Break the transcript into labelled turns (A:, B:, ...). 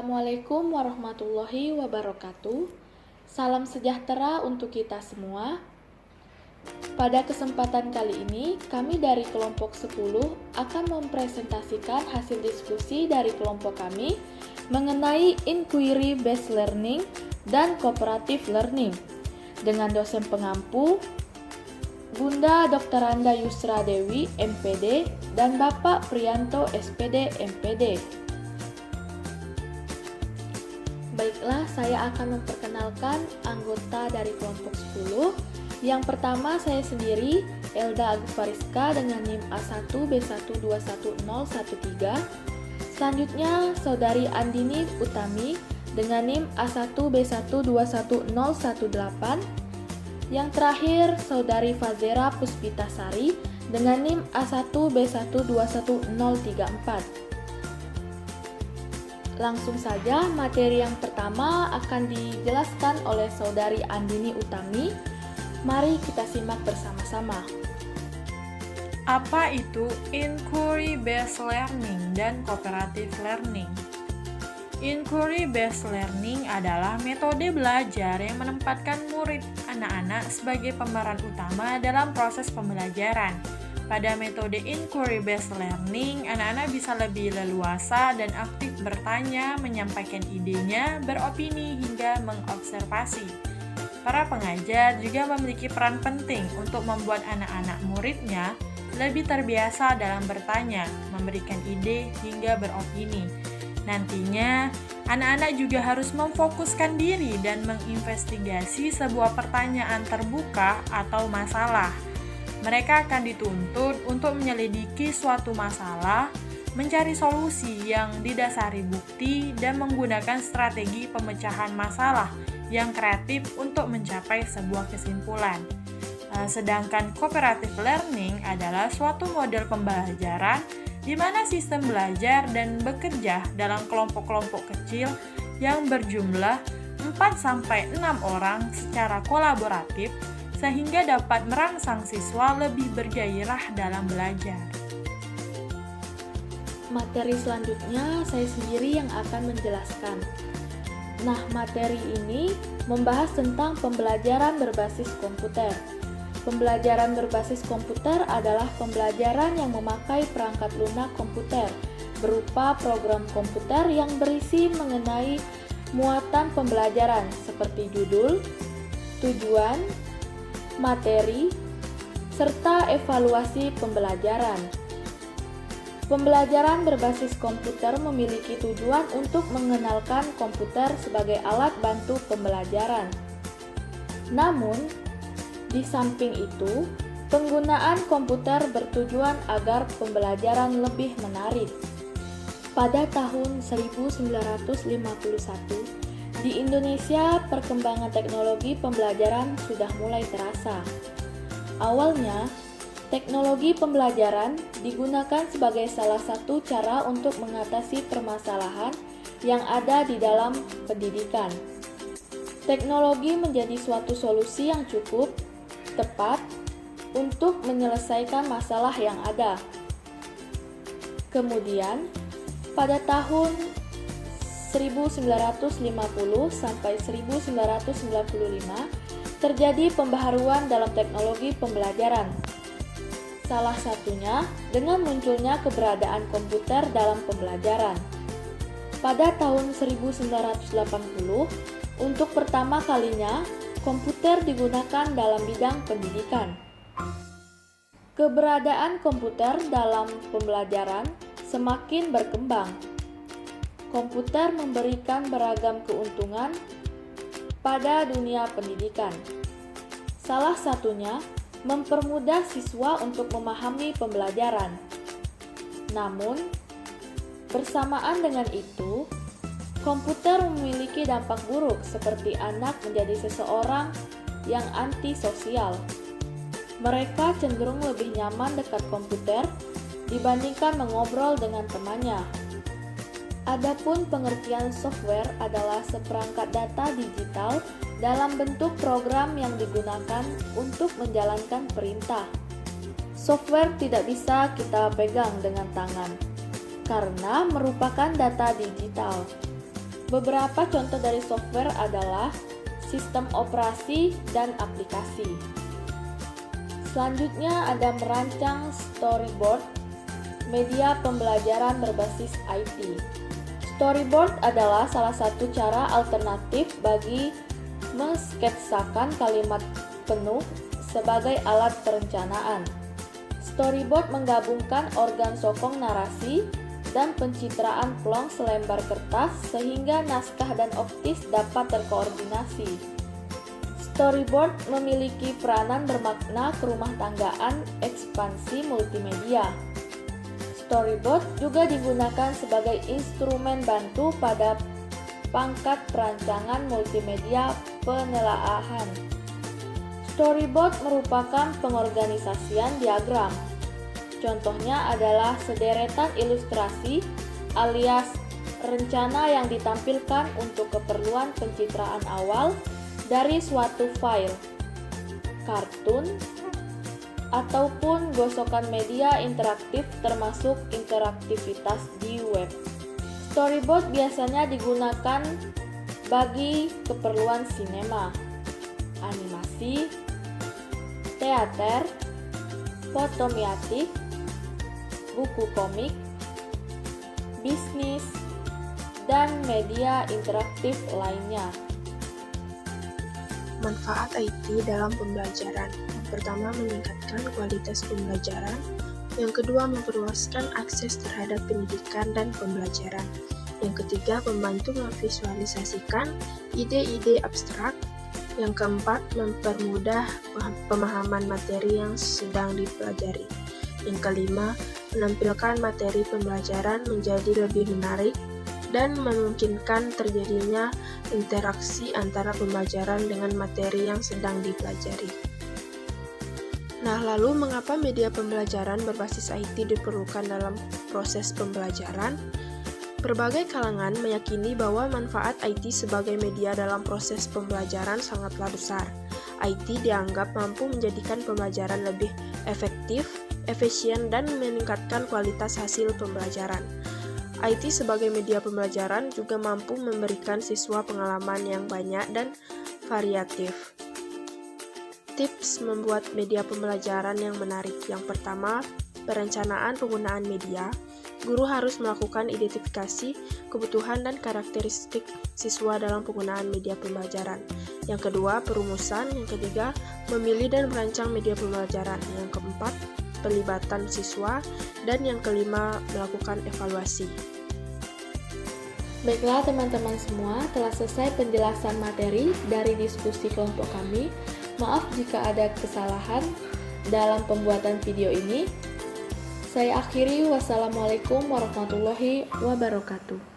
A: Assalamualaikum warahmatullahi wabarakatuh. Salam sejahtera untuk kita semua. Pada kesempatan kali ini, kami dari kelompok 10 akan mempresentasikan hasil diskusi dari kelompok kami mengenai Inquiry Based Learning dan Cooperative Learning dengan dosen pengampu Bunda Dr. Anda Yusra Dewi, MPD, dan Bapak Priyanto, SPD, MPD. Baiklah, saya akan memperkenalkan anggota dari kelompok 10. Yang pertama, saya sendiri, Elda Agufariska dengan NIM A1B121013. Selanjutnya, Saudari Andini Utami dengan NIM A1B121018. Yang terakhir, Saudari Fazera Puspitasari dengan NIM A1B121034. Langsung saja, materi yang pertama akan dijelaskan oleh Saudari Andini Utami. Mari kita simak bersama-sama.
B: Apa itu Inquiry Based Learning dan Cooperative Learning? Inquiry Based Learning adalah metode belajar yang menempatkan murid anak-anak sebagai pemeran utama dalam proses pembelajaran. Pada metode Inquiry Based Learning, anak-anak bisa lebih leluasa dan aktif bertanya, menyampaikan idenya, beropini, hingga mengobservasi. Para pengajar juga memiliki peran penting untuk membuat anak-anak muridnya lebih terbiasa dalam bertanya, memberikan ide, hingga beropini. Nantinya, anak-anak juga harus memfokuskan diri dan menginvestigasi sebuah pertanyaan terbuka atau masalah. Mereka akan dituntut untuk menyelidiki suatu masalah, mencari solusi yang didasari bukti, dan menggunakan strategi pemecahan masalah yang kreatif untuk mencapai sebuah kesimpulan. Sedangkan cooperative learning adalah suatu model pembelajaran di mana sistem belajar dan bekerja dalam kelompok-kelompok kecil yang berjumlah 4-6 orang secara kolaboratif sehingga dapat merangsang siswa lebih bergairah dalam belajar.
A: Materi selanjutnya saya sendiri yang akan menjelaskan. Nah, materi ini membahas tentang pembelajaran berbasis komputer. Pembelajaran berbasis komputer adalah pembelajaran yang memakai perangkat lunak komputer berupa program komputer yang berisi mengenai muatan pembelajaran seperti judul, tujuan, materi, serta evaluasi pembelajaran. Pembelajaran berbasis komputer memiliki tujuan untuk mengenalkan komputer sebagai alat bantu pembelajaran. Namun, di samping itu, penggunaan komputer bertujuan agar pembelajaran lebih menarik. Pada tahun 1951, di Indonesia, perkembangan teknologi pembelajaran sudah mulai terasa. Awalnya, teknologi pembelajaran digunakan sebagai salah satu cara untuk mengatasi permasalahan yang ada di dalam pendidikan. Teknologi menjadi suatu solusi yang cukup tepat untuk menyelesaikan masalah yang ada. Kemudian, pada tahun 1950 sampai 1995 terjadi pembaharuan dalam teknologi pembelajaran. Salah satunya dengan munculnya keberadaan komputer dalam pembelajaran. Pada tahun 1980, untuk pertama kalinya komputer digunakan dalam bidang pendidikan. Keberadaan komputer dalam pembelajaran semakin berkembang. Komputer memberikan beragam keuntungan pada dunia pendidikan. Salah satunya, mempermudah siswa untuk memahami pembelajaran. Namun, bersamaan dengan itu, komputer memiliki dampak buruk seperti anak menjadi seseorang yang antisosial. Mereka cenderung lebih nyaman dekat komputer dibandingkan mengobrol dengan temannya. Adapun pengertian software adalah seperangkat data digital dalam bentuk program yang digunakan untuk menjalankan perintah. Software tidak bisa kita pegang dengan tangan karena merupakan data digital. Beberapa contoh dari software adalah sistem operasi dan aplikasi. Selanjutnya ada merancang storyboard, media pembelajaran berbasis IT. Storyboard adalah salah satu cara alternatif bagi mensketsakan kalimat penuh sebagai alat perencanaan. Storyboard menggabungkan organ sokong narasi dan pencitraan plong selembar kertas sehingga naskah dan optis dapat terkoordinasi. Storyboard memiliki peranan bermakna kerumah tanggaan ekspansi multimedia. Storyboard juga digunakan sebagai instrumen bantu pada pangkat perancangan multimedia penelaahan. Storyboard merupakan pengorganisasian diagram. Contohnya adalah sederetan ilustrasi alias rencana yang ditampilkan untuk keperluan pencitraan awal dari suatu file, kartun, ataupun gosokan media interaktif termasuk interaktivitas di web. Storyboard biasanya digunakan bagi keperluan sinema, animasi, teater, fotomimetik, buku komik, bisnis, dan media interaktif lainnya.
C: Manfaat IT dalam pembelajaran. Yang pertama, meningkatkan kualitas pembelajaran. Yang kedua, memperluaskan akses terhadap pendidikan dan pembelajaran. Yang ketiga, membantu memvisualisasikan ide-ide abstrak. Yang keempat, mempermudah pemahaman materi yang sedang dipelajari. Yang kelima, menampilkan materi pembelajaran menjadi lebih menarik dan memungkinkan terjadinya interaksi antara pembelajaran dengan materi yang sedang dipelajari. Nah, lalu mengapa media pembelajaran berbasis IT diperlukan dalam proses pembelajaran? Berbagai kalangan meyakini bahwa manfaat IT sebagai media dalam proses pembelajaran sangatlah besar. IT dianggap mampu menjadikan pembelajaran lebih efektif, efisien, dan meningkatkan kualitas hasil pembelajaran. IT sebagai media pembelajaran juga mampu memberikan siswa pengalaman yang banyak dan variatif. Tips membuat media pembelajaran yang menarik. Yang pertama, perencanaan penggunaan media. Guru harus melakukan identifikasi kebutuhan dan karakteristik siswa dalam penggunaan media pembelajaran. Yang kedua, perumusan. Yang ketiga, memilih dan merancang media pembelajaran. Yang keempat, pelibatan siswa. Dan yang kelima, melakukan evaluasi.
A: Baiklah teman-teman semua, telah selesai penjelasan materi dari diskusi kelompok kami. Maaf jika ada kesalahan dalam pembuatan video ini. Saya akhiri, wassalamualaikum warahmatullahi wabarakatuh.